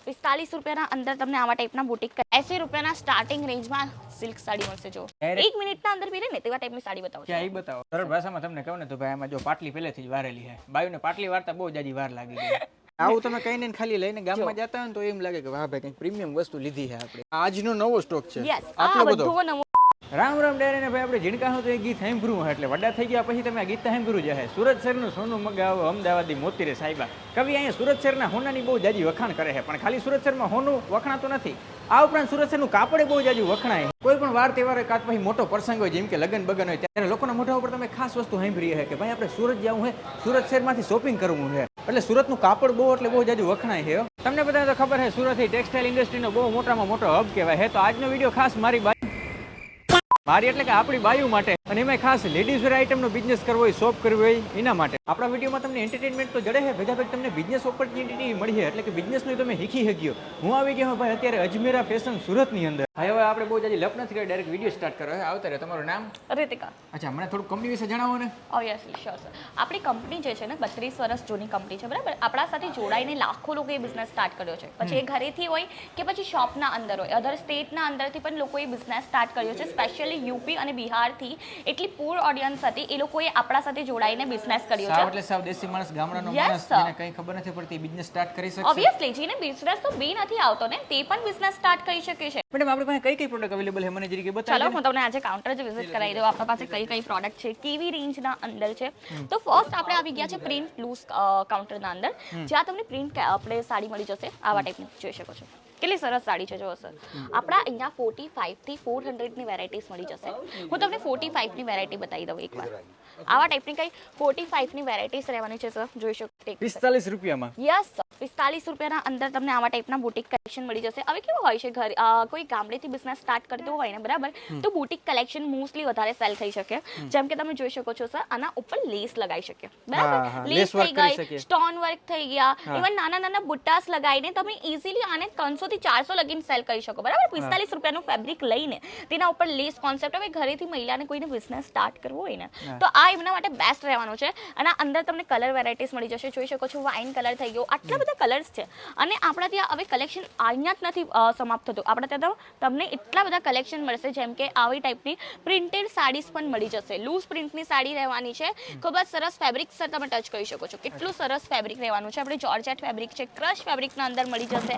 45 રૂપિયાના અંદર તમને આવા ટાઈપના બુટીક 80 રૂપિયાના સ્ટાર્ટિંગ રેન્જમાં સિલ્ક સાડી મળશે. જો 1 મિનિટના અંદર પહેરે ને તેવા ટાઈપની સાડી બતાવો. ક્યાં બતાવો સરળ ભાષામાં તમને કહું ને તો ભાઈ આમાં જો પાટલી પહેલેથી જ વારેલી છે. બાયુને પાટલી વારતા બહુ જાજી વાર લાગી ગઈ. આવું તમે કઈ ને ખાલી લઈને ગામમાં જતા હોય ને તો એમ લાગે કે વાહ ભાઈ કંઈક પ્રીમિયમ વસ્તુ લીધી છે આપણે. આજનો નવો સ્ટોક છે. આટલો બધો. રામ રામ ડેરે ને ભાઈ આપણે ઝીણકાનું તો એ ગીત સાંભળ્યું એટલે વડા થઈ ગયા પછી તમે આ ગીત સાંભળ્યું જ હશે. સુરત શહેરનું સોનું મગાવો અમદાવાદી મોતી રે સાહેબા. કવિ અહીંયા સુરત શહેરના હોનાની બહુ જાજી વખાણ કરે છે, પણ ખાલી સુરત શહેરમાં હોનું વખણાતું નથી. આ ઉપરાંત સુરત શહેરનું કાપડે બહુ જાજુ વખણાય. કોઈ પણ વાર તહેવાર કાં પછી મોટો પ્રસંગ હોય જેમ કે લગ્ન બગન હોય ત્યારે લોકોના મોઢા ઉપર તમે ખાસ વસ્તુ સાંભળી છે કે ભાઈ આપણે સુરત જવું છે, સુરત શહેરમાંથી શોપિંગ કરવું છે. એટલે સુરતનું કાપડ બહુ એટલે બહુ જાજુ વખણાય છે. તમને બધાને તો ખબર છે સુરત એ ટેક્સટાઇલ ઇન્ડસ્ટ્રીનો બહુ મોટામાં મોટો હબ કહેવાય છે. તો આજનો વિડીયો ખાસ મારી એટલે કે આપણી બાયુ માટે અને એમાં ખાસ લેડીઝ વેર આઇટમનો બિઝનેસ કરવો હોય, શોપ કરવી હોય એના માટે. આપણા વિડીયોમાં તમને એન્ટરટેનમેન્ટ તો જડે છે, ભેગા ભેગ તમને બિઝનેસ ઓપોર્ચ્યુનિટી મળી છે, એટલે કે બિઝનેસનું તમે શીખી શક્યો. હું આવી ગયો ભાઈ અત્યારે અજમેરા ફેશન સુરતની અંદર. હવે આપણે બહુ જાજી લપ નથી કરી, ડાયરેક્ટ વિડીયો સ્ટાર્ટ કરો. આવતા રહે. તમારું નામ? રીતિકા. અચ્છા, મને થોડું કંપની વિશે જણાવો ને. Obviously sure sir. આપણી કંપની જે છે ને 32 વર્ષ જૂની કંપની છે, બરાબર. આપણા સાથે જોડાઈને લાખો લોકોએ બિઝનેસ સ્ટાર્ટ કર્યો છે. પછી એ ઘરેથી હોય કે પછી શોપના અંદર હોય, અધર સ્ટેટના અંદરથી પણ લોકોએ બિઝનેસ સ્ટાર્ટ કર્યો છે. સ્પેશિયલી યુપી અને બિહારથી એટલી પૂર ઓડિયન્સ હતી, એ લોકોએ આપણા સાથે જોડાઈને બિઝનેસ કર્યો છે. એટલે સાવ દેશી માણસ, ગામડાનો માણસ જેને કંઈ ખબર નથી પડતી બિઝનેસ સ્ટાર્ટ કરી શકે. ઓબ્વિયસલી જેને બિઝનેસ તો બી નથી આવતો ને તે પણ બિઝનેસ સ્ટાર્ટ કરી શકે છે. મેડમ આપણી પાસે કઈ પ્રોડક્ટ અવેલેબલ છે મને જરીકે બતાવો. ચાલો હું તમને આજે કાઉન્ટર જ વિઝિટ કરાવી દઉં. આપણા પાસે કઈ પ્રોડક્ટ છે, કેવી રેન્જના અંદર છે. તો ફર્સ્ટ આપણે આવી ગયા છે પ્રિન્ટ લૂઝ કાઉન્ટરના અંદર, જ્યાં તમને પ્રિન્ટ આપણે સાડી મળી જશે. આવા ટાઈપની જોઈ શકો છો. કેટલી સરસ સાડી છે જો સર. આપણા અહીંયા 45 થી 400 ની વેરાયટીઝ મળી જશે. હું તમને 45 ની વેરાયટી બતાવી દઉં એકવાર. આવા ટાઈપની કઈ 45 ની વેરાયટીઝ રહેવાની છે સર, જોઈ શકો. 45 રૂપિયામાં? યસ, 45 રૂપિયાના અંદર તમને આવા ટાઈપના બુટીક કલેક્શન મળી જશે. હવે કેવું હોય છે, ઘરે કોઈ ગામડેથી બિઝનેસ સ્ટાર્ટ કરતો હોય ને, બરાબર, તો બુટીક કલેક્શન મોસ્ટલી વધારે સેલ થઈ શકે. જેમ કે તમે જોઈ શકો છો સર, આના ઉપર લેસ લગાવી શકે, બરાબર. લેસ થઈ ગઈ, સ્ટોન વર્ક થઈ ગયા, ઇવન નાના નાના બુટ્ટાસ લગાવીને તમે ઇઝીલી આને 300 થી 400 લગીને સેલ કરી શકો, બરાબર. 45 રૂપિયાનું ફેબ્રિક લઈને તેના ઉપર લેસ કોન્સેપ્ટ. હવે ઘરેથી મહિલાને કોઈને બિઝનેસ સ્ટાર્ટ કરવો હોય ને તો આ એમના માટે બેસ્ટ રહેવાનું છે. અને અંદર તમને કલર વેરાયટીઝ મળી જશે. જોઈ શકો છો વાઇન કલર થઈ ગયો, આટલા બધા કલર્સ છે. અને આપણા ત્યાં હવે કલેક્શન અહીંયા જ નથી સમાપ્ત થતું. આપણા ત્યાં તો તમને એટલા બધા કલેક્શન મળશે, જેમ કે આવી ટાઈપની પ્રિન્ટેડ સાડીઝ પણ મળી જશે. લૂઝ પ્રિન્ટની સાડી રહેવાની છે. ખૂબ જ સરસ ફેબ્રિક સર તમે ટચ કરી શકો છો. કેટલું સરસ ફેબ્રિક રહેવાનું છે. આપણે જોર્જેટ ફેબ્રિક છે, ક્રશ ફેબ્રિકના અંદર મળી જશે.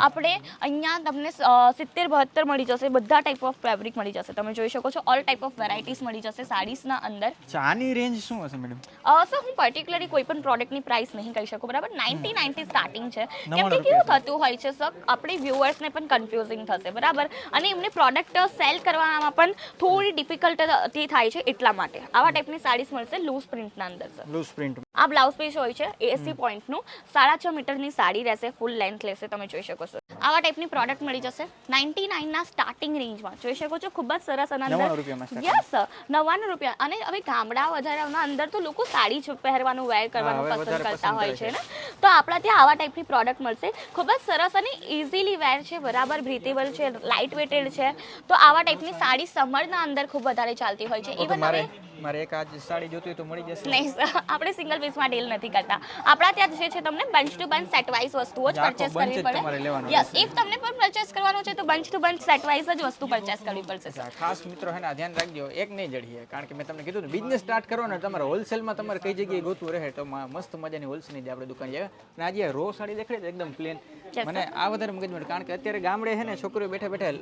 આપણે અહીંયા તમને 70-72 મળી જશે. બધા ટાઈપ ઓફ ફેબ્રિક મળી જશે. તમે જોઈ શકો છો ઓલ ટાઈપ ઓફ વેરાયટીઝ મળી જશે સાડીઝના અંદર. આની રેન્જ શું હશે મેડમ? સર હું પર્ટિક્યુલરલી કોઈ પણ પ્રોડક્ટની પ્રાઇસ નહીં કહી શકું, બરાબર. 99 થી સ્ટાર્ટિંગ છે. કેમ કે કેવું થતું હોય છે સર, આપણી વ્યુઅર્સને પણ કન્ફ્યુઝિંગ થશે, બરાબર. અને એમને પ્રોડક્ટ સેલ કરવામાં પણ થોડી ડિફિકલ્ટી થાય છે, એટલા માટે આવા ટાઈપની સાડીઝ મળશે લૂઝ પ્રિન્ટના અંદર સર. Loose print. આ બ્લાઉઝ પીસ હોય છે 80 પોઈન્ટનું, 6.5 મીટરની સાડી રહેશે, ફૂલ લેન્થ લેશે. તમે જોઈ શકો છો આવા ટાઈપની પ્રોડક્ટ મળી જશે 99 ના સ્ટાર્ટિંગ રેન્જમાં. જોઈ શકો છો ખૂબ જ સરસ. અને અંદર યસ સર 99 રૂપિયા. અને હવે ગામડા વધારાના અંદર તો લોકો સાડી જ પહેરવાનું, વેર કરવાનું પસંદ કરતા હોય છે ને, તો આપણા ત્યાં આવા ટાઈપની પ્રોડક્ટ મળશે. ખૂબ જ સરસ અને ઇઝીલી વેર છે, બરાબર. બ્રીથેબલ છે, લાઇટ વેટેડ છે. તો આવા ટાઈપની સાડી સમરના અંદર ખૂબ વધારે ચાલતી હોય છે. ઇવન મારે એક આજ સાડી જોતી હોય તો મળી જશે? નહીં સર, આપણે સિંગલ પીસમાં ડીલ નથી કરતા. આપણા ત્યાં જે છે તમને bunch to bunch set wise વસ્તુઓ જ પરચેસ કરવી પડે. યસ, ઇફ તમને પણ પરચેસ કરવાનું છે તો bunch to bunch set wise જ વસ્તુ પરચેસ કરવી પડશે. ખાસ મિત્રો હે ને ધ્યાન રાખજો, એક નહીં જડીએ. કારણ કે મેં તમને કીધું ને બિઝનેસ સ્ટાર્ટ કરો ને તમારે હોલસેલમાં તમારે કઈ જગ્યાએ ગોતવું રહે તો મસ્ત મજાની હોલસેલની જે આપણે દુકાન છે. અને આજે રો સાડી દેખાડે એકદમ પ્લેન, મને આ વધારે મગજમાં. કારણ કે અત્યારે ગામડે છે ને છોકરીઓ બેઠા બેઠા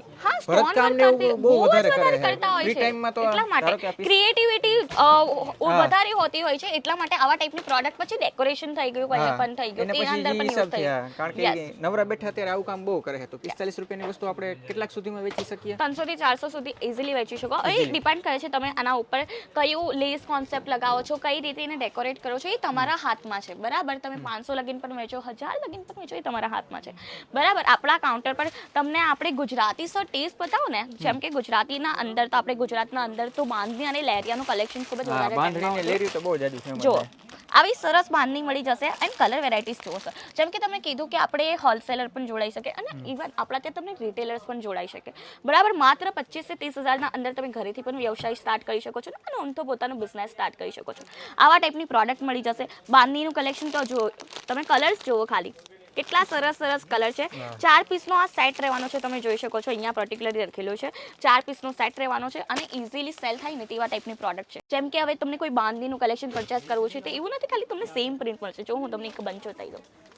ભરતકામ ને એવું બહુ વધારે કરે છે. ફ્રી ટાઈમમાં તો એટલા માટે ક્રિએટિવિટી વધારે હોતી હોય છે. એટલા માટે આવા ટાઈપની પ્રોડક્ટ પછી ડેકોરેશન થઈ ગયું, કોઈ પણ થઈ ગયું, તેના અંદર પણ યુઝ થઈ ગયું. કારણ કે નવરા બેઠા અત્યારે આવું કામ બહુ કરે છે. તો 45 રૂપિયાની વસ્તુ આપણે કેટલાક સુધીમાં વેચી શકીએ? 300 થી 400 સુધી ઇઝીલી વેચી શકો. એ ડિપેન્ડ કરે છે તમે આના ઉપર કયું લેસ કોન્સેપ્ટ લગાવો છો, કઈ રીતે એને ડેકોરેટ કરો છો, એ તમારા હાથમાં છે, બરાબર. તમે 500 લગીન પણ વેચો, 1000 લગીન પણ વેચો, એ તમારા હાથમાં છે, બરાબર. આપણા કાઉન્ટર પર તમને આપણે ગુજરાતી સર ટેસ્ટ બતાવો ને, જેમ કે ગુજરાતીના અંદર તો આપણે ગુજરાતના અંદર તો બાંધણી અને લેરિયાનું કલેક્શન ખૂબ જ વધારે. બાંધણી અને લેરિયું તો બહુ જાજુ ફેમસ છે. જો આવી સરસ બાંધણી મળી જશે. એન્ડ કલર વેરાયટીઝ જુઓ સર, જેમ કે તમે કીધું કે આપણે હોલસેલર પણ જોડાઈ શકે અને ઇવન આપણા ત્યાં તમને રિટેલર્સ પણ જોડાઈ શકે, બરાબર. માત્ર 25 થી 30 હજારના અંદર તમે ઘરેથી પણ વ્યવસાય સ્ટાર્ટ કરી શકો છો અને ઊંધો પોતાનો બિઝનેસ સ્ટાર્ટ કરી શકો છો. આવા ટાઈપની પ્રોડક્ટ મળી જશે. બાંધણીનું કલેક્શન તો જુઓ તમે, કલર્સ જુઓ ખાલી. કેટલા સરસ સરસ કલર છે 4 પીસનો આ સેટ રહેવાનો છે તમે જોઈ શકો છો અહીંયા પર્ટિક્યુલરલી લખેલું છે 4 પીસનો સેટ રહેવાનો છે અને ઇઝીલી સેલ થાય ને તેવા ટાઈપની પ્રોડક્ટ છે જેમ કે હવે તમને કોઈ બાંધણીનું કલેક્શન પરચેસ કરવું છે તો એવું નથી ખાલી તમને સેમ પ્રિન્ટ મળશે જો હું તમને એક બંચ બતાવી દઉં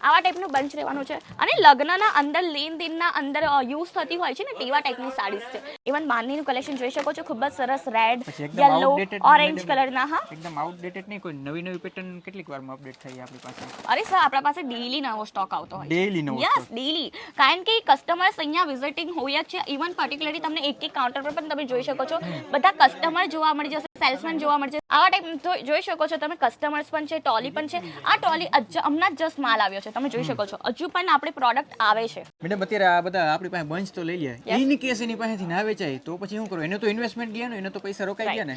આવા ટાઈપનું બંચ રહેવાનું છે અને લગ્નના અંદર લેનદેનના અંદર યુઝ થતી હોય છે ને તેવા ટાઈપની સાડીઝ છે ઇવન બાંધણીનું કલેક્શન જોઈ શકો છો ખૂબ જ સરસ રેડ યલો ઓરેન્જ કલરના હા એકદમ આઉટડેટેડ નહીં કોઈ નવી પેટર્ન કેટલીક વારમાં અપડેટ થઈ આપણી પાસે અરે સર આપણા પાસે ડેઈલી નવો સ્ટોક આવતો હોય ડેઈલી નવો યસ ડેઈલી કારણ કે કસ્ટમર્સ અહીંયા વિઝિટિંગ હોય જ છે ઇવન પર્ટિક્યુલરલી તમને એક કાઉન્ટર પર પણ તમે જોઈ શકો છો બધા કસ્ટમર જોવા મળી જશે સેલ્સમેન જોવા મળશે આવા ટાઈપ જોઈ શકો છો તમે કસ્ટમર્સ પણ છે ટોલી પણ છે આ ટોલી હમણાં જસ્ટ માલ આવ્યો છે તમે જોઈ શકો છો હજુ પણ આપણી પ્રોડક્ટ આવે છે મેડમ અત્યારે આ બધા આપણી પાસે બંચ તો લઈ લે ઇન કેસ એની પાસેથી ના વેચાય તો પછી શું કરવું એને તો ઇન્વેસ્ટમેન્ટ ગયા ને એને તો પૈસા રોકાઈ ગયા ને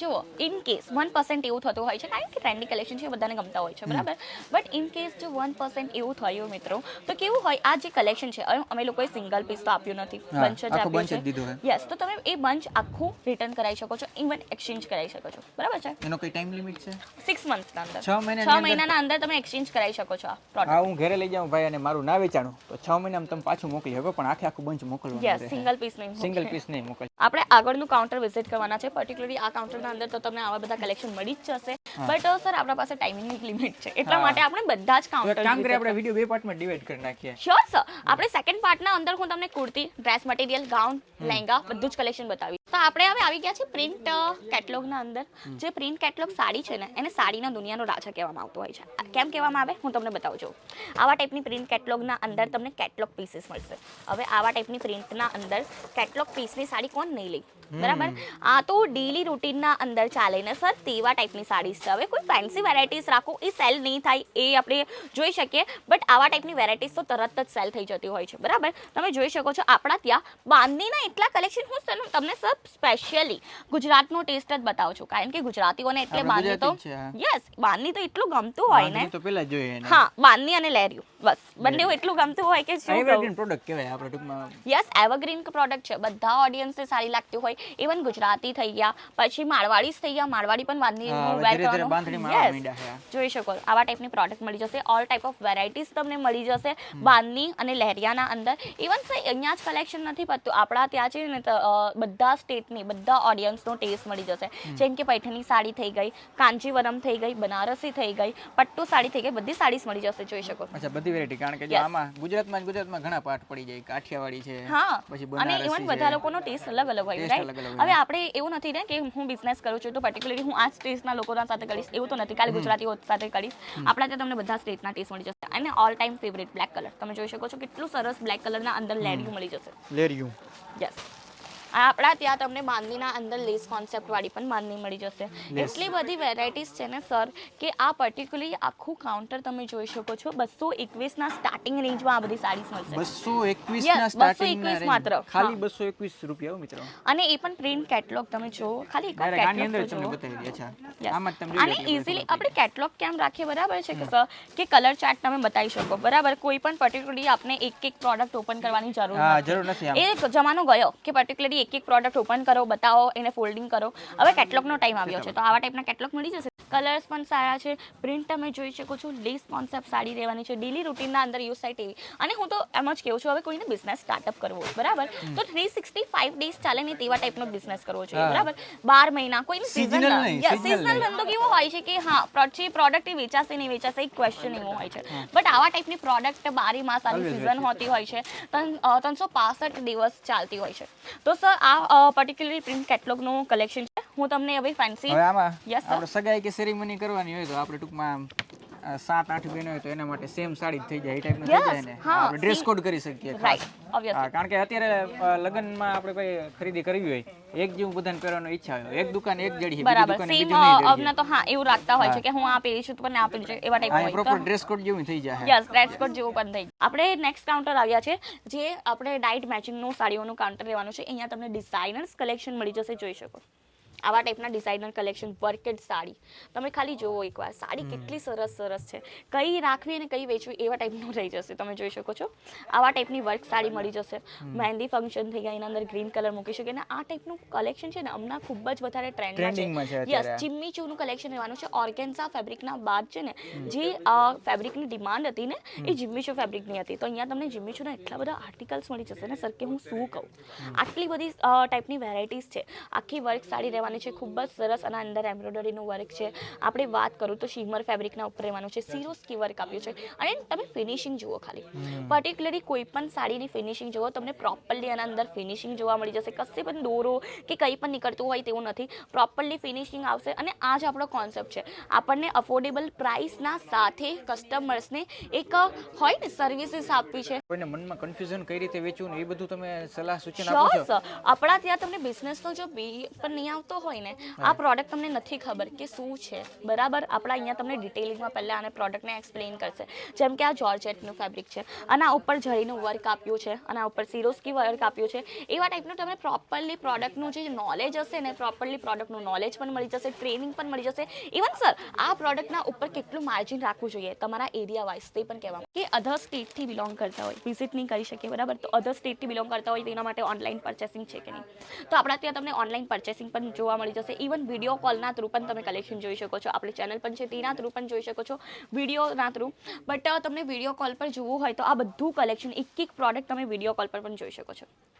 જુઓ ઇન કેસ 1% એવું થતું હોય છે કારણ કે ટ્રેન્ડી કલેક્શન છે બધાને ગમતા હોય છે બરાબર બટ ઇન કેસ જો 1% એવું થયું મિત્રો તો કેવું હોય આ જે કલેક્શન છે અમે લોકોએ સિંગલ પીસ તો આપ્યું નથી બંચ જ આપ્યું છે યસ તો તમે એ બંચ આખું રિટર્ન કરાવી શકો છો ઇવન એક્સચેન્જ કરાવી શકો છો બરાબર છે એનો કોઈ ટાઈમ લિમિટ છે 6 મંથના અંદર 6 મહિનાના અંદર તમે એક્સચેન્જ કરાવી શકો છો આ પ્રોડક્ટ હા હું ઘરે લઈ જાઉં ભાઈ અને મારું ના વેચાણું તો 6 મહિનામાં તમે પાછું મોકલી શકો પણ આખું બંચ મોકલવાનું યસ સિંગલ પીસ નહીં સિંગલ પીસ નહીં મોકલ આપણે આગળનું કાઉન્ટર વિઝિટ કરવાના છે પર્ટિક્યુલરલી આ કાઉન્ટરના અંદર તો તમને આવા બધા કલેક્શન મળી જ જશે બટ સર આપણા પાસે ટાઈમિંગની લિમિટ છે એટલા માટે આપણે બધા જ કાઉન્ટર કામ કરે આપણે વિડિયો બે પાર્ટમાં ડિવાઈડ કરી નાખીએ શ્યોર સર આપણે સેકન્ડ પાર્ટના અંદર હું તમને kurti dress material gown lehenga બધું જ કલેક્શન બતાવી તો આપણે હવે આવી ગયા છે પ્રિન્ટ કેટલોગના અંદર જે પ્રિન્ટ કેટલોગ સાડી છે ને એને સાડીના દુનિયાનો રાજા કહેવામાં આવતો હોય છે કેમ કહેવામાં આવે હું તમને બતાવું છું આવા ટાઈપની પ્રિન્ટ કેટલોગના અંદર તમને કેટલોગ પીસીસ મળશે હવે આવા ટાઈપની પ્રિન્ટના અંદર કેટલોગ પીસની સાડી કોણ નહીં લે બરાબર આ તો ડેલી રૂટીનના અંદર ચાલે ને સર તેવા ટાઈપની સાડીઝ છે હવે કોઈ ફેન્સી વેરાયટીઝ રાખો એ સેલ નહીં થાય એ આપણે જોઈ શકીએ બટ આવા ટાઈપની વેરાયટીઝ તો તરત જ સેલ થઈ જતી હોય છે બરાબર તમે જોઈ શકો છો આપણા ત્યાં બાંધણીના એટલા કલેક્શન હું તમને સર સ્પેશિયલી ગુજરાતનો ટેસ્ટ જ બતાવું છું કારણ કે ગુજરાતીઓને એટલે બાંધણી તો યસ બાંધણી તો એટલું ગમતું હોય ને તો પેલા જોઈએ હા બાંધણી અને લેરિયું બસ બંને એટલું ગમતું હોય કે એવરગ્રીન પ્રોડક્ટ કહેવાય આપણે ટૂંકમાં યસ એવરગ્રીન પ્રોડક્ટ છે બધા ઓડિયન્સને સારી લાગતી હોય ઇવન ગુજરાતી થઈ ગયા પછી મારવાડીસ થઈ ગયા મારવાડી પણ બાંધણી જોઈ શકો આવા ટાઈપની પ્રોડક્ટ મળી જશે ઓલ ટાઈપ ઓફ વેરાયટીઝ તમને મળી જશે બાંધણી અને લહેરિયાના અંદર ઇવન અહીંયા જ કલેક્શન નથી પડતું આપણા ત્યાં છે ને બધા સ્ટેટની બધા ઓડિયન્સનો ટેસ્ટ મળી જશે જેમ કે પૈઠણી સાડી થઈ ગઈ કાંચીવરમ થઈ ગઈ બનારસી થઈ ગઈ પટ્ટુ સાડી થઈ ગઈ બધી સાડીઝ મળી જશે જોઈ શકો અચ્છા બધી વેરાયટી કારણ કે જો આમાં ગુજરાતમાં ઘણા પાર્ટ પડી જાય કાઠિયાવાડી છે હા પછી અને બનારસી ઇવન બધા લોકોનો ટેસ્ટ અલગ અલગ હોય રાઈટ હવે આપણે એવું નથી ને કે હું બિઝનેસ કરું છું તો પર્ટિક્યુલરલી હું આ સ્ટેટના લોકોના સાથે કરીશ એવું તો નથી કાલે ગુજરાતીઓ સાથે કરીશ આપણા ત્યાં તમને બધા સ્ટેટના ટેસ્ટ મળી જશે અને all time favourite black colour તમે જોઈ શકો છો કેટલું સરસ બ્લેક કલરના અંદર લેરિયું મળી જશે લેરિયું યસ આપણા ત્યાં તમને બાંધણીના અંદર લેસ કોન્સેપ્ટ વાળી પણ બાંધણી મળી જશે એટલી બધી વેરાયટીઝ છે ને સર કે આ પર્ટિક્યુલરલી આખું કાઉન્ટર તમે જોઈ શકો છો 221 ના સ્ટાર્ટિંગ રેન્જમાં આ બધી સાડીઝ મળશે 221 ના સ્ટાર્ટિંગ રેન્જ માત્ર ખાલી 221 રૂપિયા મિત્રો અને એ પણ પ્રિન્ટ કેટલોગ તમે જો ખાલી એક આની અંદર તમને બતાવી દે અચ્છા આમાં તમે અને ઈઝીલી આપણે કેટલોગ કેમ રાખીએ બરાબર છે કે સર કે કલર ચાર્ટ તમે બતાવી શકો બરાબર કોઈ પણ પર્ટિક્યુલરલી આપણે એક પ્રોડક્ટ ઓપન કરવાની જરૂર નથી એ જમાનો ગયો કે પર્ટિક્યુલરલી એક પ્રોડક્ટ ઓપન કરો બતાવો એને ફોલ્ડિંગ કરો હવે કેટલોગનો ટાઈમ આવ્યો છે તો આવા ટાઈપના કેટલોગ મળી જશે કલર્સ પણ સારા છે પ્રિન્ટ તમે જોઈ શકો છો લેસ કોન્સેપ્ટ સાડી રહેવાની છે ડેલી રૂટીનના અંદર યુઝ થાય તેવી અને હું તો એમ જ કહું છું હવે કોઈને બિઝનેસ સ્ટાર્ટઅપ કરવો હોય બરાબર તો 365 ડેઝ ચાલે ને તેવા ટાઈપનો બિઝનેસ કરવો જોઈએ બરાબર 12 મહિના કોઈને સિઝનલ ધંધો કેવો હોય છે કે હા પછી પ્રોડક્ટ વેચાશે નહીં વેચાશે એક ક્વેશ્ચન એવો હોય છે બટ આવા ટાઈપની પ્રોડક્ટ 12 માસ આની સિઝન હોતી હોય છે 365 દિવસ ચાલતી હોય છે તો સર આ પર્ટિક્યુલરલી પ્રિન્ટ કેટલોગનું કલેક્શન છે હું તમને હવે ફેન્સી હવે આમાં આપણે સગાઈ કે સેરેમની કરવાની હોય તો આપણે ટૂંકમાં 7-8 બહેનો હોય તો એના માટે સેમ સાડી થઈ જાય એ ટાઈપનું થઈ જાય ને આપણે ડ્રેસ કોડ કરી શકીએ કારણ કે અત્યારે લગ્નમાં આપણે કોઈ ખરીદી કરવી હોય એક જેવું બધાને પહેરવાની ઈચ્છા હોય એક દુકાન એક જડી છે બરાબર સેમ અબના તો હા એવું રાખતા હોય છે કે હું આ પહેરી છું તો મને આ પહેરી છે એવા ટાઈપ હોય પ્રોપર ડ્રેસ કોડ જેવું થઈ જાય યસ ડ્રેસ કોડ જેવું પણ થઈ જાય આપણે નેક્સ્ટ કાઉન્ટર આવ્યા છે જે આપણે ડાઇટ મેચિંગનું સાડીઓનું કાઉન્ટર રહેવાનું છે અહીંયા તમને ડિઝાઇનર્સ કલેક્શન મળી જશે જોઈ શકો આવા ટાઈપના ડિઝાઇનર કલેક્શન વર્કેડ સાડી તમે ખાલી જુઓ એકવાર સાડી કેટલી સરસ સરસ છે, કઈ રાખવી અને કઈ વેચવી એવા ટાઈપનું રહી જશે. તમે જોઈ શકો છો આવા ટાઈપની વર્ક સાડી મળી જશે. મહેંદી ફંક્શન થઈ ગયા, એના અંદર ગ્રીન કલર મૂકી શકે અને આ ટાઈપનું કલેક્શન છે ને હમણાં ખૂબ જ વધારે ટ્રેન્ડમાં છે. યસ, જિમ્મીચૂનું કલેક્શન રહેવાનું છે. ઓર્ગેન્ઝા ફેબ્રિકના બાદ છે ને જે ફેબ્રિકની ડિમાન્ડ હતી ને એ જિમ્મીચૂ ફેબ્રિકની હતી. તો અહીંયા તમને જિમ્મીચૂના એટલા બધા આર્ટિકલ્સ મળી જશે ને સર કે હું શું કહું. આટલી બધી ટાઈપની વેરાયટીઝ છે. આખી વર્ક સાડી રહેવાની છે, ખૂબ જ સરસ. અને અંદર એમ્બ્રોઇડરીનું વર્ક છે. આપણે વાત કરું તો શિમર ફેબ્રિકના ઉપર રહેવાનું છે, સિરોસ્કી વર્ક આપ્યું છે. અને તમે ફિનિશિંગ જુઓ ખાલી, પર્ટિક્યુલરલી કોઈ પણ સાડીની ફિનિશિંગ જુઓ, તમને પ્રોપરલી આના અંદર ફિનિશિંગ જોવા મળી જશે. કશે પણ દોરો કે કંઈ પણ નીકળતું હોય તેવું નથી, પ્રોપરલી ફિનિશિંગ આવશે. અને આ જ આપણો કોન્સેપ્ટ છે, આપણને અફોર્ડેબલ પ્રાઇસના સાથે કસ્ટમર્સને એક હોય ને સર્વિસીસ આપવી છે. કોઈને મનમાં કન્ફ્યુઝન કઈ રીતે વેચવું ને એ બધું તમે સલાહ સૂચન આપો છો? આપણા ત્યાં તમને બિઝનેસનો જો બી પણ નહીં આવતો હોય ને, આ પ્રોડક્ટ તમને નથી ખબર કે શું છે, બરાબર, આપણા અહીંયા તમને ડિટેલિંગમાં પહેલાં આને પ્રોડક્ટને એક્સપ્લેન કરશે. જેમ કે આ જોર્જેટનું ફેબ્રિક છે અને આ ઉપર જરીનું વર્ક આપ્યું છે અને આ ઉપર સિરોસ્કી વર્ક આપ્યું છે. એવા ટાઈપનું તમને પ્રોપરલી પ્રોડક્ટનું જે નોલેજ હશે ને, પ્રોપરલી પ્રોડક્ટનું નોલેજ પણ મળી જશે, ટ્રેનિંગ પણ મળી જશે. ઇવન સર આ પ્રોડક્ટના ઉપર કેટલું માર્જિન રાખવું જોઈએ તમારા એરિયા વાઇઝ તે પણ કહેવામાં કે અધર સ્ટેટથી બિલોંગ કરતા હોય, વિઝિટ નહીં કરી શકે, બરાબર, તો અધર સ્ટેટથી બિલોંગ કરતા હોય તેના માટે ઓનલાઈન પરચેસિંગ છે કે નહીં, તો આપણા ત્યાં તમને ઓનલાઈન પરચેસિંગ પણ જોવા મળી જશે. ઇવન વિડીયો કોલના થ્રુ પણ તમે કલેક્શન જોઈ શકો છો. આપણી ચેનલ પણ છે તેના થ્રુ પણ જોઈ શકો છો, વિડીયોના થ્રુ. બટ તમને વિડીયો કોલ પર જોવું હોય તો આ બધું કલેક્શન એક એક પ્રોડક્ટ તમે વિડીયો કોલ પર પણ જોઈ શકો છો.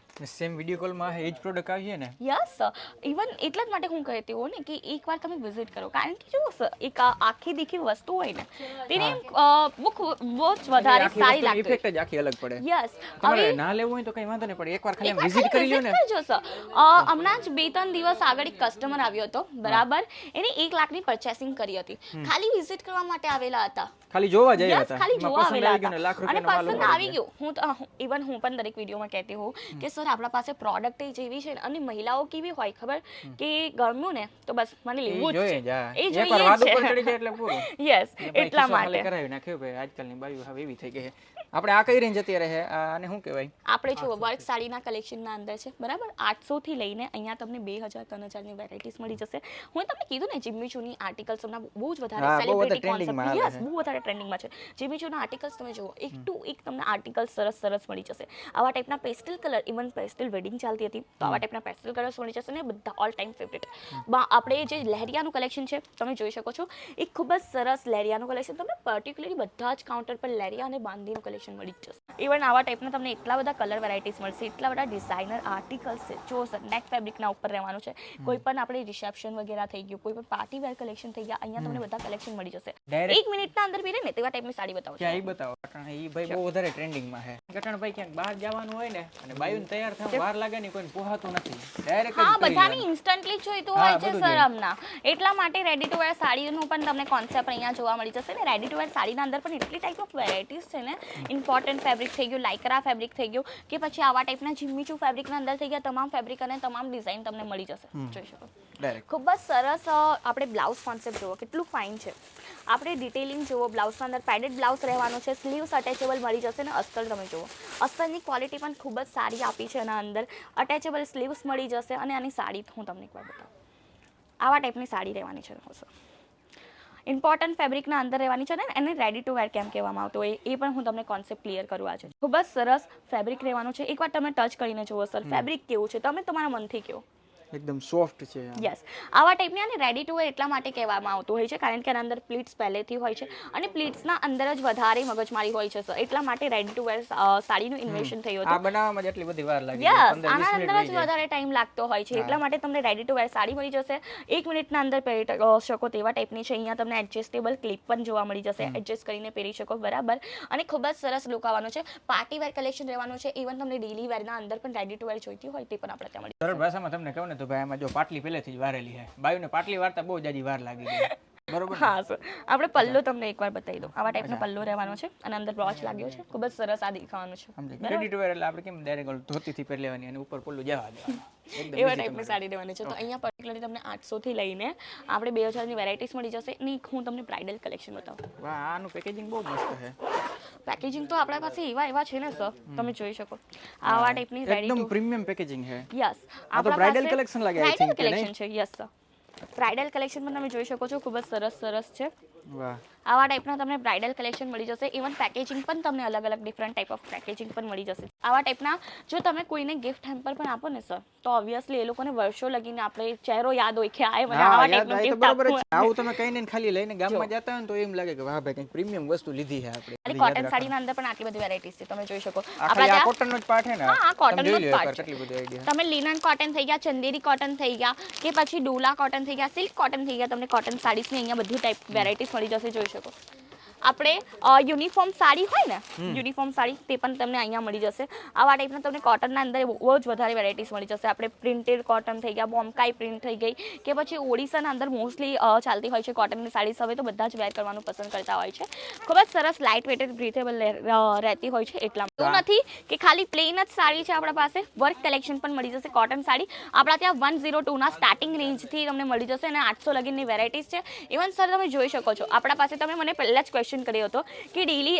સેમ વિડીયો કોલમાં એ જ પ્રોડક્ટ આવીએ ને? યસ, ઇવન એટલા જ માટે હું કહેતી હોઉં ને કે એકવાર તમે વિઝિટ કરો, કારણ કે જો એક આખી દીખી વસ્તુ હોય ને તેને બહુ જ વધારે સારી લાગતી, ઇફેક્ટ જ આખી અલગ પડે. યસ, તમારે ના લેવું હોય તો કઈ વાંધો નહીં, પણ એકવાર ખાલી વિઝિટ કરી લ્યો ને. જો સર હમણાં જ 2-3 દિવસ આગળ એક કસ્ટમર આવ્યો હતો, બરાબર, એને 1 લાખની પરચેસિંગ કરી હતી, ખાલી વિઝિટ કરવા માટે આવેલા હતા, ખાલી જોવા જયા હતા, ખાલી જોવા આવેલા હતા લાખ અને રૂપિયાનો માલ પસંદ આવી ગયો. હું પણ દરેક વિડીયોમાં કહેતી હોઉં કે સર આપણા પાસે પ્રોડક્ટ જેવી છે અને મહિલાઓ કેવી હોય ખબર કે ગમ્યું ને તો બસ મને લેવું જ છે, એ જોઈએ. યસ, એટલા માટે કરાવી નાખ્યો ભાઈ. આજકાલની બાયું હવે એવી થઈ ગઈ છે. આપણે આ કઈ રેન્જ જતી રહે અને શું કહેવાય, આપણે જો વર્ક સાડીના કલેક્શનના અંદર છે, બરાબર, 800 થી લઈને અહીંયા તમને 2000-3000 ની વેરાયટીઝ મળી જશે. હું તમને કીધું ને જિમ્મીચૂની આર્ટિકલ્સ હમણાં બહુ જ વધારે સેલિબ્રિટી કોન્સેપ્ટ, યસ, બહુ વધારે ટ્રેન્ડિંગમાં છે. જિમ્મીચૂના આર્ટિકલ્સ તમે જુઓ, એક ટુ એક તમને આર્ટિકલ્સ સરસ સરસ મળી જશે. આવા ટાઈપના pastel colour, even pastel wedding ચાલતી હતી તો આવા ટાઈપના પેસ્ટલ કલર્સ મળી જશે ને બધા ઓલ ટાઈમ ફેવરેટ. આપણે જે લહેરિયાનું કલેક્શન છે તમે જોઈ શકો છો, એક ખૂબ જ સરસ લહેરિયાનું કલેક્શન તમને પર્ટિક્યુલરલી બધા જ કાઉન્ટર પર લહેરિયા અને બાંધીનું કલેક્શન મળી જ જશે. ઇવન આવા ટાઈપના તમને એટલા બધા કલર વેરાયટીઝ મળશે, એટલા બધા ડિઝાઇનર આર્ટિકલ્સ છે. જો સર નેટ ફેબ્રિકના ઉપર રહેવાનું છે, કોઈ પણ આપણે રિસેપ્શન વગેરે થઈ ગયું, કોઈ પણ પાર્ટી વેર કલેક્શન થઈ ગયા, અહીંયા તમને બધા કલેક્શન મળી જશે. 1 મિનિટના અંદર પહેરે ને તેવા ટાઈપની સાડી બતાવો. ક્યાં એ બતાવો, કારણ એ ભાઈ બહુ વધારે ટ્રેન્ડિંગમાં છે. કટણ ભાઈ ક્યાંક બહાર જવાનું હોય ને અને બાયુને તૈયાર થવા વાર લાગે ને કોઈને પોહાતું નથી, ડાયરેક્ટ હા, બધાને ઇન્સ્ટન્ટલી જોઈતું હોય છે સર હમણાં, એટલા માટે રેડી ટુ વેર સાડીનું પણ તમને કોન્સેપ્ટ અહીંયા જોવા મળી જશે ને. રેડી ટુ વેર સાડીના અંદર પણ એટલી ટાઈપ ઓફ વેરાયટીઝ છે ને, ઇમ્પોર્ટન્ટ ફેબ્રિક થઈ ગયું, લાઇક્રા ફેબ્રિક થઈ ગયું, કે પછી આવા ટાઈપના જિમ્મીચૂ ફેબ્રિકના અંદર થઈ ગયા, તમામ ફેબ્રિક અને તમામ ડિઝાઇન તમને મળી જશે. જોઈ શકો ખૂબ જ સરસ. આપણે બ્લાઉઝ કોન્સેપ્ટ જુઓ કેટલું ફાઇન છે, આપણે ડિટેલિંગ જુઓ, બ્લાઉઝના અંદર પેડેડ બ્લાઉઝ રહેવાનું છે, સ્લીવ્સ અટેચેબલ મળી જશે ને અસ્તર તમે જુઓ, અસ્તરની ક્વોલિટી પણ ખૂબ જ સારી આપી છે. એના અંદર અટેચેબલ સ્લીવ્સ મળી જશે અને આની સાડી હું તમને એકવાર બતાવું. આવા ટાઈપની સાડી રહેવાની છે. ઇમ્પોર્ટન્ટ ફેબ્રિકના અંદર રહેવાની છે ને, એને રેડી ટુ વેર કેમ કહેવામાં આવતું હોય એ પણ હું તમને કોન્સેપ્ટ ક્લિયર કરું. આજે ખૂબ જ સરસ ફેબ્રિક રહેવાનું છે. એકવાર તમે ટચ કરીને જુઓ સર, ફેબ્રિક કેવું છે તમે તમારા મનથી કહો. એકદમ સોફ્ટ છે. યસ, આવા ટાઈપની આને રેડી ટુ વેર એટલા માટે કહેવામાં આવતું હોય છે કારણ કે એના અંદર પ્લીટ્સ પહેલેથી હોય છે અને પ્લીટ્સના અંદર જ વધારે મગજમારી હોય છે સર, એટલા માટે રેડી ટુ વેર સાડીનું ઇન્વેન્શન થયું હતું. આ બનાવવામાં જ એટલી બધી વાર લાગી, યસ, આના અંદર જ વધારે ટાઈમ લાગતો હોય છે, એટલા માટે તમને રેડી ટુ વેર સાડી મળી જશે. 1 મિનિટના અંદર પહેરી શકો તેવા ટાઈપની છે. અહીંયા તમને એડજસ્ટેબલ ક્લિપ પણ જોવા મળી જશે, એડજસ્ટ કરીને પહેરી શકો, બરાબર, અને ખૂબ જ સરસ લુક આવવાનો છે. પાર્ટી વેર કલેક્શન રહેવાનું છે. ઇવન તમને ડેલી વેરના અંદર પણ રેડી ટુ વેર જોઈતી હોય તે પણ આપણે ત્યાં મળી. સરળ ભાષામાં તમને કહું ને તો ભાઈ આમાં જો પાટલી પહેલેથી જ વારેલી છે, બાયુને પાટલી વારતા બહુ જાજી વાર લાગી ગઈ. બરોબર હા સર, આપણે પલ્લો તમને એકવાર બતાવી દઉં. આવા ટાઈપનો પલ્લો રહેવાનો છે અને અંદર બ્રોચ લાગ્યો છે, ખૂબ જ સરસ આ દેખાવાનું છે. સમજે ક્રેડિટ વેર એટલે આપણે કેમ ડાયરેક્ટ ધોતીથી પહેરી લેવાની અને ઉપર પલ્લું જવા દેવાનું એકદમ એવા easy ટાઈપની તમારે. સાડી દેવાની છે. તો અહીંયા પર્ટિક્યુલરલી તમને 800 થી લઈને આપણે 2000ની વેરાયટીઝ મળી જશે. ની હું તમને બ્રાઇડલ કલેક્શન બતાવું. વાહ આનું પેકેજિંગ બહુ મસ્ત છે પેકેજિંગ તો આપણા પાસે એવા છે ને સર, તમે જોઈ શકો. આવા ટાઈપની રેડી એકદમ ટુ પ્રીમિયમ પેકેજિંગ છે યસ, આ તો બ્રાઇડલ કલેક્શન લાગે આઈ બ્રાઇડલ થિંક કે નહીં કલેક્શન છે. યસ સર, બ્રાઇડલ કલેક્શન પણ તમે જોઈ શકો છો, ખૂબ જ સરસ છે. વાહ આવા ટાઈપના તમને બ્રાઇડલ કલેક્શન મળી જશે. ઇવન પેકેજિંગ પણ તમને અલગ અલગ ડિફરન્ટ ટાઈપ ઓફ પેકેજિંગ પણ મળી જશે. આવા ટાઈપના જો તમે કોઈને ગિફ્ટ હેમ્પર પણ આપો ને સર, તો ઓબ્વિયસલી એ લોકોને વર્ષો લગીને આપણે ચહેરો યાદ હોય કે આ મને હા આવા યાદ ટાઈપનું આ તો ગિફ્ટ બરોબર જ આપવું. છે. આવું તમે કહીને ખાલી લઈને ગામમાં જતા હોય ને તો એમ લાગે કે વાહ ભાઈ કંઈક પ્રીમિયમ વસ્તુ લીધી છે આપણે ખાલી યાદ કોટન સાડીના અંદર પણ આટલી બધી વેરાયટીઝ છે, તમે જોઈ શકો. આ ખાલી આ કોટનનો જ પાર્ટ છે ને હા, આ કોટનનો તમે જોઈ જ લો પાર્ટ એકવાર છે. કેટલી બધી આઈડિયા તમે લિનન કોટન થઈ ગયા, ચંદેરી કોટન થઈ ગયા, કે પછી ડોલા કોટન થઈ ગયા, સિલ્ક કોટન થઈ ગયા. તમને કોટન સાડીઝની અહીંયા બધી ટાઈપ વેરાયટીઝ મળી જશે, જોઈ શકો. આપણે યુનિફોર્મ સાડી હોય ને, યુનિફોર્મ સાડી તે પણ તમને અહીંયા મળી જશે. આવા ટાઈપના તમને કોટનના અંદર બહુ જ વધારે વેરાયટીઝ મળી જશે. આપણે પ્રિન્ટેડ કોટન થઈ ગયા, બોમ્કાઈ પ્રિન્ટ થઈ ગઈ, કે પછી ઓડિશાના અંદર મોસ્ટલી ચાલતી હોય છે કોટનની સાડીઝ. હવે તો બધા જ વેર કરવાનું પસંદ કરતા હોય છે. ખૂબ જ સરસ લાઇટ વેટેડ બ્રીથેબલ રહેતી હોય છે. એટલા એવું નથી કે ખાલી પ્લેન જ સાડી છે આપણા પાસે, વર્ક કલેક્શન પણ મળી જશે. કોટન સાડી આપણા ત્યાં 102ના સ્ટાર્ટિંગ રેન્જથી તમને મળી જશે અને 800 લગીનની વેરાયટીઝ છે. ઇવન સર તમે જોઈ શકો છો, આપણા પાસે તમે મને પહેલા જ ક્વેશ્ચન કર્યો હતો કે ડેલી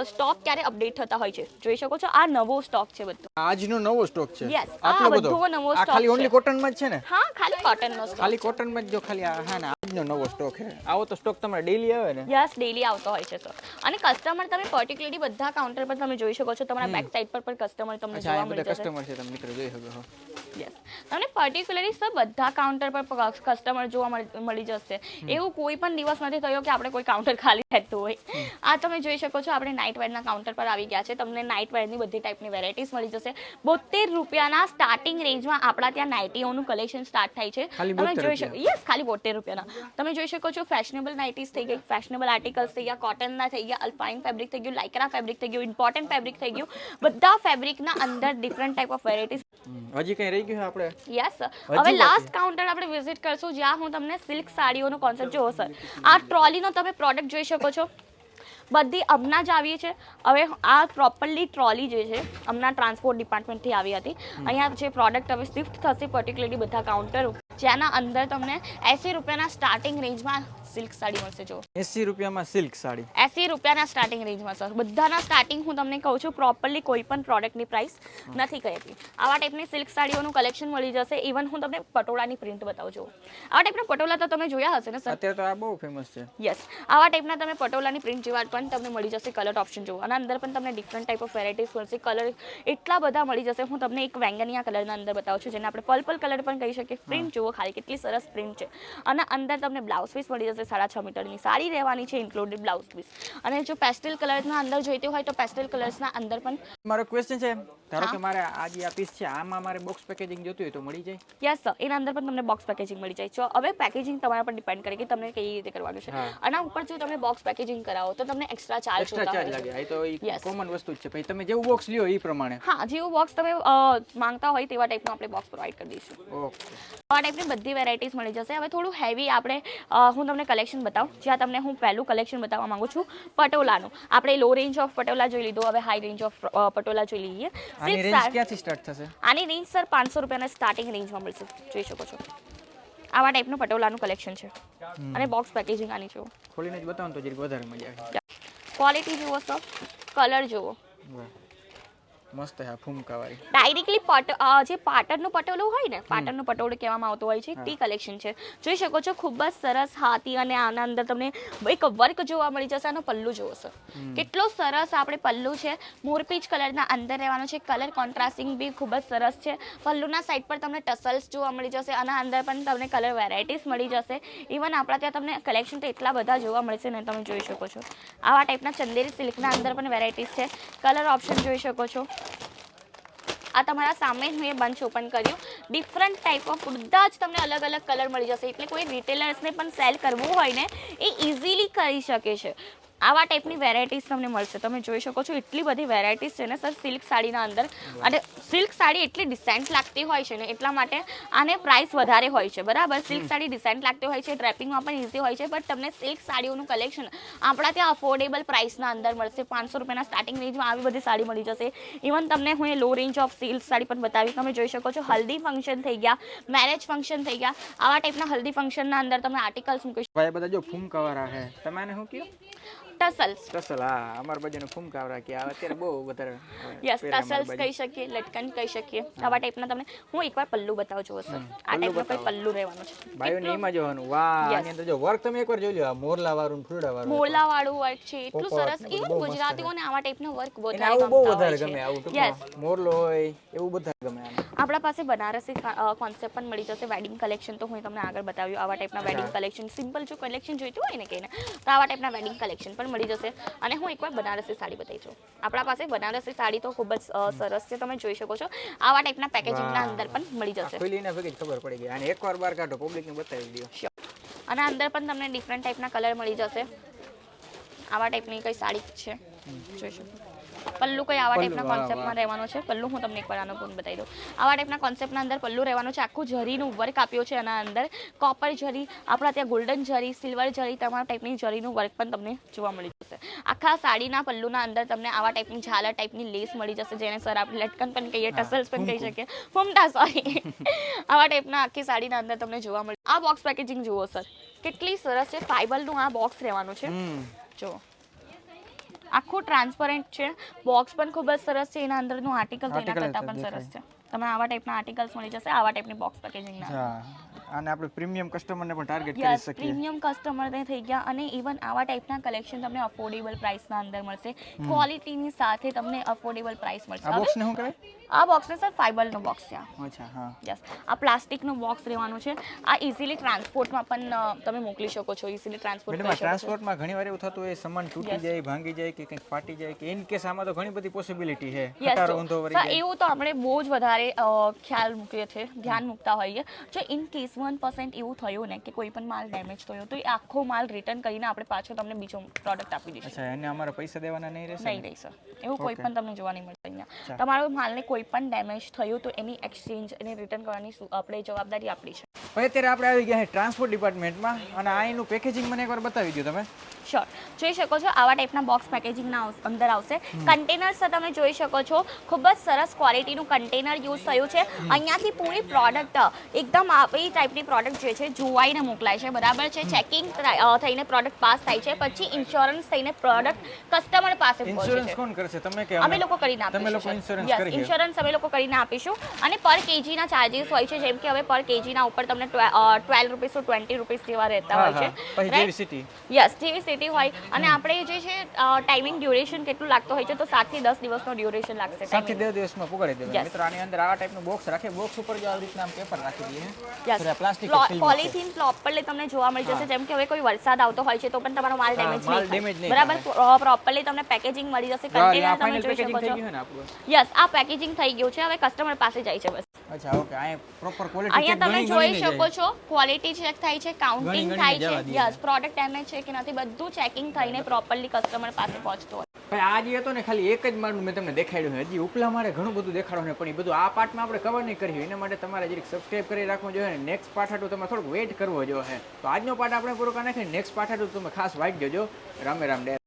સ્ટોક ક્યારે અપડેટ થતા હોય છે. જોઈ શકો છો, આ નવો સ્ટોક છે બધો. આજનો નવો સ્ટોક છે યસ, આટલો આ બધો બધો નવો આ સ્ટોક ખાલી ઓન્લી છે. કોટનમાં જ છે ને હા, ખાલી કોટનનો સ્ટોક. ખાલી કોટનમાં જ જો ખાલી આ હા ને આજનો નવો સ્ટોક છે. આવો તો સ્ટોક તમારે ડેઈલી આવે ને યસ, ડેલી આવતો હોય છે સર. અને કસ્ટમર તમે પર્ટિક્યુલરલી બધા કાઉન્ટર પર તમે જોઈ શકો છો, તમારા બેક સાઈડ પર પણ કસ્ટમર તમને અચ્છા જોવા આ મળી બધા જશે. કસ્ટમર છે તમે મિત્રો જોઈ શકો છો યસ, તમને પર્ટિક્યુલરલી સર બધા કાઉન્ટર પર કસ્ટમર જોવા મળી જશે. એવું કોઈ પણ દિવસ નથી થયો કે આપણે કોઈ કાઉન્ટર ખાલી રહેતું હોય. આ તમે જોઈ શકો છો, આપણે નાઇટ વેરના કાઉન્ટર પર આવી ગયા છે. તમને નાઇટ વેરની બધી ટાઈપની વેરાયટીઝ મળી જશે. 72 રૂપિયાના સ્ટાર્ટિંગ રેન્જમાં આપણા ત્યાં નાઇટીઓનું કલેક્શન સ્ટાર્ટ થાય છે. ખાલી તમે 72 જોઈ શકો, યસ, ખાલી 72 રૂપિયાના. તમે જોઈ શકો છો, ફેશનેબલ નાઇટીઝ થઈ ગઈ, ફેશનેબલ આર્ટિકલ્સ થઈ ગયા, કોટનના થઈ ગયા, અલ્પાઇન ફેબ્રિક થઈ ગયું, લાઇક્રા ફેબ્રિક થઈ ગયું, ઇમ્પોર્ટન્ટ ફેબ્રિક થઈ ગયું. બધા ફેબ્રિકના અંદર ડિફરન્ટ ટાઈપ ઓફ વેરાયટીઝ. હજી કઈ રહી ગયું છે આપણે યસ, હવે લાસ્ટ કાઉન્ટર આપણે વિઝિટ કરશું, જ્યાં હું તમને સિલ્ક સાડીઓનો કોન્સેપ્ટ જોવો સર. આ ટ્રોલીનો તમે પ્રોડક્ટ જોઈ શકો છો. બધી હમણાં જ આવી છે. હવે આ પ્રોપરલી ટ્રોલી જે છે હમણાં ટ્રાન્સપોર્ટ ડિપાર્ટમેન્ટથી આવી હતી. અહીંયા જે પ્રોડક્ટ હવે શિફ્ટ થશે પર્ટિક્યુલરલી બધા કાઉન્ટર, જેના અંદર તમને 80 રૂપિયાના સ્ટાર્ટિંગ રેન્જમાં સિલ્ક સાડી મળશે. જો 80 રૂપિયામાં સિલ્ક સાડી 80 રૂપિયાના સ્ટાર્ટિંગ રેન્જમાં સર. બધાના સ્ટાર્ટિંગ હું તમને કહું છું, પ્રોપરલી કોઈ પણ પ્રોડક્ટની પ્રાઇસ નથી કહેતી. આવા ટાઈપની સિલ્ક સાડીઓનું કલેક્શન મળી જશે. ઇવન હું તમને પટોળાની પ્રિન્ટ બતાવું છું. આવા ટાઈપના પટોળા તો તમે જોયા હશે ને સર? અત્યારે તો આ બહુ ફેમસ છે. યસ, આવા ટાઈપના તમે પટોલાની પ્રિન્ટ જેવા પણ તમને મળી જશે. કલર ઓપ્શન જુઓ, અને અંદર પણ તમને ડિફરન્ટ ટાઈપ ઓફ વેરાયટીઝ મળશે. કલર એટલા બધા મળી જશે. હું તમને એક વેંગનિયા કલરના અંદર બતાવું છું, જેને આપણે પર્પલ કલર પણ કહી શકીએ. પ્રિન્ટ જુઓ ખાલી, કેટલી સરસ પ્રિન્ટ છે. અને અંદર તમને બ્લાઉઝ પીસ મળી જશે. 6.5 મીટરની સાડી રહેવાની છે, ઇન્ક્લુડેડ બ્લાઉઝ પીસ. અને જો પેસ્ટેલ કલરના અંદર જોઈતી હોય તો પેસ્ટેલ કલર્સના અંદર પણ. મારો ક્વેશ્ચન છે, ધારો કે મારે આ જે આ પીસ છે આમાં મારે બોક્સ પેકેજિંગ જોતું હોય તો મળી જાય? યસ સર, એના અંદર પણ તમને બોક્સ પેકેજિંગ મળી જાય છે. હવે પેકેજિંગ તમારા પર ડિપેન્ડ કરે કે તમને કઈ રીતે કરવાનું છે. આના ઉપર જો તમે બોક્સ પેકેજિંગ કરાવો તો તમને એક્સ્ટ્રા ચાર્જ એક્સ્ટ્રા ચાર્જ લાગે. આ તો Yes. કોમન વસ્તુ જ છે. પછી તમે જેવું બોક્સ લ્યો એ પ્રમાણે. હા, જેવું બોક્સ તમે માંગતા હોય તેવા ટાઈપનું આપણે બોક્સ પ્રોવાઈડ કરી દઈશું. ઓકે. આ ટાઈપની બધી વેરાયટીઝ મળી જશે. હવે થોડું હેવી આપણે હું તમને કલેક્શન બતાવું, જ્યાં તમને હું પહેલું કલેક્શન બતાવવા માંગુ છું પટોલાનું. આપણે લો રેન્જ ઓફ પટોલા જોઈ લીધો, હવે હાઈ રેન્જ ઓફ પટોલા જોઈ લઈએ. આની રેન્જ ક્યાંથી સ્ટાર્ટ થશે? આની રેન્જ સર 500 રૂપિયાના સ્ટાર્ટિંગ રેન્જમાં મળશે. જોઈ શકો છો, આવા ટાઈપનું પટોલાનું કલેક્શન છે. અને બોક્સ પેકેજિંગ આની જુઓ, ખોલીને જ બતાવો તો જરીક વધારે મજા આવે. ક્વોલિટી જુઓ સર, કલર જુઓ. વાહ મસ્ત છે આ ફૂમકા વાળી. ડાયરેક્ટલી જે પાટણનું પટોળું હોય ને, પાટણનું પટોળું કહેવામાં આવતું હોય છે, તે કલેક્શન છે. જોઈ શકો છો, ખૂબ જ સરસ હાથી, અને આના અંદર તમને એક વર્ક જોવા મળી જશે. આનો પલ્લુ જોવો સર, કેટલો સરસ આપણે પલ્લુ છે. મોરપીચ કલરના અંદર રહેવાનો છે. કલર કોન્ટ્રાસ્ટિંગ બી ખૂબ જ સરસ છે. પલ્લુના સાઈડ પર તમને ટસલ્સ જોવા મળી જશે. આના અંદર પણ તમને કલર વેરાયટીઝ મળી જશે. ઇવન આપણા ત્યાં તમને કલેક્શન તો એટલા બધા જોવા મળશે ને, તમે જોઈ શકો છો. આવા ટાઈપના ચંદેરી સિલ્કના અંદર પણ વેરાયટીઝ છે. કલર ઓપ્શન જોઈ શકો છો. આ તમારા સામે જ મેં બંચ ઓપન કર્યું. ડિફરન્ટ ટાઈપ ઓફ બધા જ તમને અલગ અલગ કલર મળી જશે. એટલે કોઈ રિટેલર્સને પણ સેલ કરવું હોય ને, એ ઇઝીલી કરી શકે છે. આવા ટાઈપની વેરાયટીઝ તમને મળશે. તમે જોઈ શકો છો એટલી બધી વેરાયટીઝ છે ને સર સિલ્ક સાડીના અંદર. અને સિલ્ક સાડી એટલી ડિસેન્ટ લાગતી હોય છે ને એટલા માટે આને પ્રાઇસ વધારે હોય છે, બરાબર. સિલ્ક સાડી ડિસેન્ટ લાગતી હોય છે, ડ્રેપિંગમાં પણ ઇઝી હોય છે, બટ તમને સિલ્ક સાડીઓનું કલેક્શન આપણા ત્યાં અફોર્ડેબલ પ્રાઇસના અંદર મળશે. 500 રૂપિયાના સ્ટાર્ટિંગ રેન્જમાં આવી બધી સાડી મળી જશે. ઇવન તમને હું લો રેન્જ ઓફ સિલ્ક સાડી પણ બતાવી. તમે જોઈ શકો છો હલ્દી ફંક્શન થઈ ગયા, મેરેજ ફંક્શન થઈ ગયા, આવા ટાઈપના હલ્દી ફંક્શનના અંદર તમે આર્ટિકલ્સ મૂકી શકો. ભાઈ બધા જો ફૂમકાવાળા છે, તમે આને શું કહો? ટસલ્સ. ટસલ, હા, અમારા બાજુને ફૂમકાવાળા કે અત્યારે બહુ વધારે યસ, ટસલ્સ કહી શકીએ, લટકન કહી શકીએ. આવા ટાઈપના તમને હું એકવાર પલ્લુ બતાવું છું સર. આ ટાઈપનો કોઈ પલ્લુ રહેવાનો છે. ભાઈઓને એમાં જોવાનું. વાહ, આની અંદર જો વર્ક તમે એકવાર જોઈ લો, મોરલા વાળું ફૂલડા વાળું. મોરલા વાળું વર્ક છે, એટલું સરસ. ઇવન ગુજરાતીઓને આવા ટાઈપનો વર્ક એને આવું બહુ વધારે ગમે, આવું યસ. ટૂંકમાં મોરલો હોય એવું બધા ગમે આને. આપણા પાસે બનારસી કોન્સેપ્ટ પણ મળી જશે. વેડિંગ કલેક્શન તો હું તમને આગળ બતાવ્યું. આવા ટાઈપના વેડિંગ કલેક્શન, સિમ્પલ જો કલેક્શન જોઈતું હોય ને કહીને તો આવા ટાઈપના વેડિંગ કલેક્શન પણ મળી જશે. અને હું એકવાર બનારસી સાડી બતાવી છું. આપણા પાસે બનારસી સાડી તો ખૂબ જ સરસ છે, તમે જોઈ શકો છો. આવા ટાઈપના પેકેજિંગના અંદર પણ મળી જશે. ખોલીને ભેગી જ ખબર પડી ગઈ. અને એકવાર બહાર કાઢો, પબ્લિકને બતાવી દો. Sure. અને અંદર પણ તમને ડિફરન્ટ ટાઈપના કલર મળી જશે. આવા ટાઈપની કઈ સાડી છે, જોઈ શકો. પલ્લુ કઈ આવા ટાઈપના કોન્સેપ્ટમાં રહેવાનો છે. પલ્લુ હું તમને એકવાર આનો પણ બતાવી દઉં. આવા ટાઈપના કોન્સેપ્ટના અંદર પલ્લુ રહેવાનો છે. આખું જરીનું વર્ક આપ્યો છે આના અંદર. કોપર જરી, આપણા ત્યાં ગોલ્ડન જરી, સિલ્વર જરી, તમામ ટાઈપની જરીનું વર્ક પણ તમને જોવા મળી જશે. આખા સાડીના પલ્લુના અંદર તમને આવા ટાઈપની ઝાલર ટાઈપની લેસ મળી જશે, જેને સર આપણે લટકન પણ કહીએ, ટસલ્સ પણ કહી શકીએ, ફૂમટા, સોરી. આવા ટાઈપના આખી સાડીના અંદર તમને જોવા મળે. આ બોક્સ પેકેજિંગ જુઓ સર, કેટલી સરસ છે. ફાઇબરનું આ બોક્સ રહેવાનું છે. જુઓ, આખું ટ્રાન્સપરન્ટ છે. બોક્સ પણ ખૂબ જ સરસ છે. એના અંદરનું આર્ટિકલ તો એના કરતાં પણ સરસ છે. તમને આવા ટાઈપના આર્ટિકલ્સ મળી જશે, આવા ટાઈપની બોક્સ પેકેજિંગના. આને આપણે પ્રીમિયમ કસ્ટમરને પણ ટાર્ગેટ કરી યસ, શકીએ. પ્રીમિયમ કસ્ટમર થઈ ગયા. અને ઇવન આવા ટાઈપના કલેક્શન તમને અફોર્ડેબલ પ્રાઇસના અંદર મળશે. ક્વોલિટીની સાથે તમને અફોર્ડેબલ પ્રાઇસ મળશે. આ બોક્સને શું કહેવાય? આ બોક્સને સર ફાઇબરનો બોક્સ છે. અચ્છા, હા. યસ, આ પ્લાસ્ટિકનું બોક્સ રહેવાનું છે. આ ઇઝીલી ટ્રાન્સપોર્ટમાં પણ તમે મોકલી શકો છો. ઇઝીલી ટ્રાન્સપોર્ટ કરી શકો છો. ટ્રાન્સપોર્ટમાં ઘણીવાર એવું થતું હોય સામાન તૂટી જાય, ભાંગી જાય કે કંઈક ફાટી જાય કે ઇન કેસ આમાં તો ઘણી બધી પોસિબિલિટી છે. ખટારો ઊંધો વળી જાય. એવું તો આપણે બહુ જ વધારે ખ્યાલ મૂકીએ છીએ, ધ્યાન મૂકતા હોઈએ. જો ઇન કેસ 1% એવું થયું ને કે કોઈ પણ માલ ડેમેજ થયો તો એ આખો માલ રિટર્ન કરીને આપણે પાછો તમને બીજો પ્રોડક્ટ આપી દઈશું. અચ્છા, એને અમારે પૈસા દેવાના નહીં રહેશે? નહીં રહેશે. એવું કોઈ પણ તમને જોવા નહીં મળશે અહીંયા. તમારો માલને કોઈ પણ ડેમેજ થયું તો એની એક્સચેન્જ એને રિટર્ન કરવાની આપણે જવાબદારી આપણી છે. હવે અત્યારે આપણે આવી ગયા છે ટ્રાન્સપોર્ટ ડિપાર્ટમેન્ટમાં અને આ એનું પેકેજિંગ મને એકવાર બતાવી દો તમે. શ્યોર, જોઈ શકો છો આવા ટાઈપના બોક્સ પેકેજિંગના અંદર આવશે. કન્ટેનર્સ તમે જોઈ શકો છો, ખૂબ જ સરસ ક્વોલિટીનું કન્ટેનર યુઝ થયું છે. અહીંયાથી પૂરી પ્રોડક્ટ એકદમ આવી ટાઈપની પ્રોડક્ટ જે છે જોવાઈને મોકલાય છે, બરાબર છે. ચેકિંગ થઈને પ્રોડક્ટ પાસ થાય છે, પછી ઇન્સ્યોરન્સ થઈને પ્રોડક્ટ કસ્ટમર પાસે પહોંચે છે. ઇન્સ્યોરન્સ કોણ કરશે? તમે કે અમે લોકો કરીને તમે લોકો આપીશું. ઇન્સ્યોરન્સ યસ, કરી ઇન્સ્યોરન્સ અમે લોકો કરીને આપીશું. અને પર કેજીના ચાર્જીસ હોય છે, જેમ કે હવે પર કેજીના ઉપર તમને 12 રૂપીસ to 20 રૂપીસ જેવા રહેતા હોય છે. પછી જેવી સિટી. યસ, જેવી સિટી હોય. અને આપણે જે છે ટાઈમિંગ ડ્યુરેશન કેટલું લાગતો હોય છે, તો 7 થી 10 દિવસનો ડ્યુરેશન લાગશે. 7 થી 10 દિવસમાં પુગાડી દેવાનું. મિત્રો આની અંદર આવા ટાઈપનું બોક્સ રાખે, બોક્સ ઉપર જો આવી રીતના આમ પેપર રાખી દઈએ. યસ, પ્લાસ્ટિક પોલિથીન પ્રોપરલી તમને જોવા મળી જશે. જેમ કે હવે કોઈ વરસાદ આવતો હોય છે તો પણ તમારો માલ ડેમેજ નહીં થાય, બરાબર. પ્રોપરલી તમને પેકેજિંગ મળી જશે. કન્ટેનર તમે જોઈ શકો છો. યસ, આ પેકેજિંગ થઈ ગયું છે. હવે કસ્ટમર પાસે જાય છે બસ. અચ્છા, ઓકે. આ પ્રોપર ક્વોલિટી અહીંયા તમે જોઈ શકો છો, ક્વોલિટી ચેક થાય છે, કાઉન્ટિંગ થાય છે. યસ, પ્રોડક્ટ ડેમેજ છે કે નથી બધું ચેકિંગ થઈને પ્રોપરલી કસ્ટમર પાસે પહોંચતો હોય. ભાઈ આ જે હતો ને ખાલી એક જ માળનું મેં તમને દેખાડ્યું છે. હજી ઉપલા માળે ઘણું બધું દેખાડવાનું પણ એ બધું આ પાર્ટમાં આપણે કવર નહીં કર્યું. એના માટે તમારે જરીક સબસ્ક્રાઇબ કરી રાખવું જોઈએ ને નેક્સ્ટ પાર્ટ હાટું તમે થોડુંક વેઇટ કરવો જોઈએ. તો આજનો પાર્ટ આપણે પૂરો કરી નાખીએ. નેક્સ્ટ પાર્ટ હાટું તમે ખાસ વાંચી દેજો. રામે રામ.